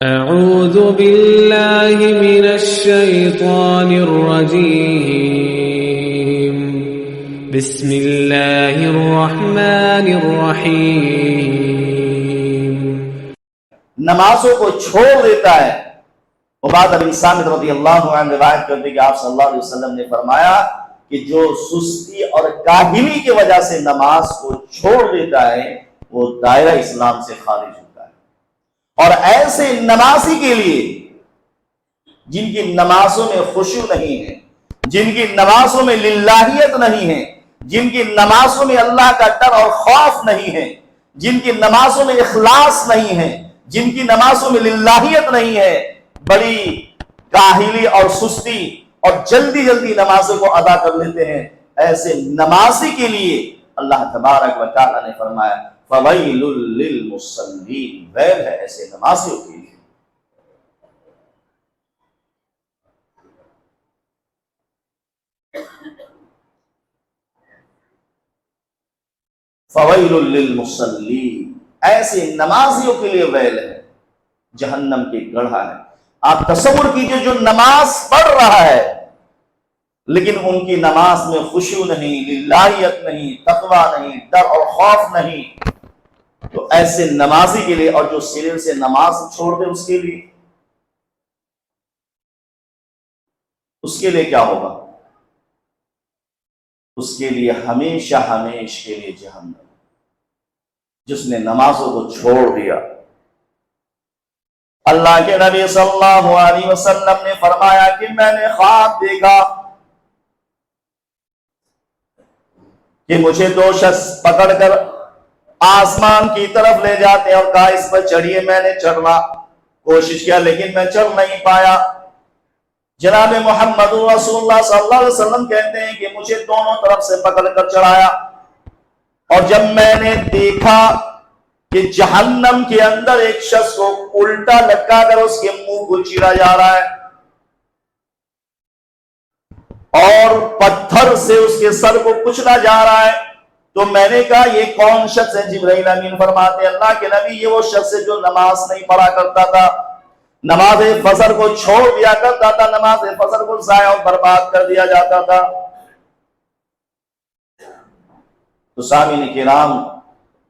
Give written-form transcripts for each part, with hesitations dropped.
أعوذ بالله من الشيطان الرجيم بسم الله الرحمن الرحيم نمازوں کو چھوڑ دیتا ہے۔ عبادہ بن صامت رضی اللہ عنہ روایت کرتے ہیں کہ آپ صلی اللہ علیہ وسلم نے فرمایا کہ جو سستی اور کاہلی کی وجہ سے نماز کو چھوڑ دیتا ہے وہ دائرہ اسلام سے خارج ہوتا ہے۔ اور ایسے نمازی کے لیے جن کی نمازوں میں خشوع نہیں ہے، جن کی نمازوں میں للہیت نہیں ہے، جن کی نمازوں میں اللہ کا ڈر اور خوف نہیں ہے، جن کی نمازوں میں اخلاص نہیں ہے، جن کی نمازوں میں للہیت نہیں ہے، بڑی کاہلی اور سستی اور جلدی جلدی نمازوں کو ادا کر لیتے ہیں، ایسے نمازی کے لیے اللہ تبارک و تعالی نے فرمایا فَوَيْلٌ لِّلْمُصَلِّينَ، ویل ہے ایسے نمازیوں کے لیے۔ فَوَيْلٌ لِّلْمُصَلِّينَ، ایسے نمازیوں کے لیے ویل ہے، جہنم کے گڑھا ہے۔ آپ تصور کیجئے جو نماز پڑھ رہا ہے لیکن ان کی نماز میں خشوع نہیں، للہیت نہیں، تقوی نہیں، ڈر اور خوف نہیں، تو ایسے نمازی کے لیے، اور جو سرے سے نماز چھوڑ دے اس کے لیے کیا ہوگا؟ اس کے لیے ہمیشہ ہمیش کے لیے جہنم، جس نے نمازوں کو چھوڑ دیا۔ اللہ کے نبی صلی اللہ علیہ وسلم نے فرمایا کہ میں نے خواب دیکھا کہ مجھے دو شخص پکڑ کر آسمان کی طرف لے جاتے ہیں اور کہا اس پر چڑھیے۔ میں نے چڑھنا کوشش کیا لیکن میں چڑھ نہیں پایا۔ جناب محمد رسول اللہ صلی اللہ علیہ وسلم کہتے ہیں کہ مجھے دونوں طرف سے پکڑ کر چڑھایا، اور جب میں نے دیکھا کہ جہنم کے اندر ایک شخص کو الٹا لٹکا کر اس کے منہ کو چیرا جا رہا ہے اور پتھر سے اس کے سر کو کچلا جا رہا ہے، تو میں نے کہا یہ کون شخص ہے؟ جبرائیل امین فرماتے ہیں اللہ کے نبی یہ وہ شخص ہے جو نماز نہیں پڑھا کرتا تھا، نماز فجر کو چھوڑ دیا کرتا تھا، نماز فجر کو ضائع اور برباد کر دیا جاتا تھا۔ تو سامعین کرام،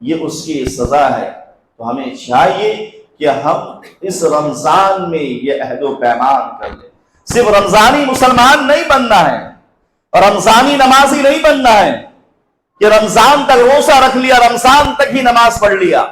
یہ اس کی سزا ہے۔ تو ہمیں چاہیے کہ ہم اس رمضان میں یہ عہد و پیمان کر لیں۔ صرف رمضانی مسلمان نہیں بننا ہے، رمضانی نمازی نہیں بننا ہے کہ رمضان تک روزہ رکھ لیا، رمضان تک ہی نماز پڑھ لیا۔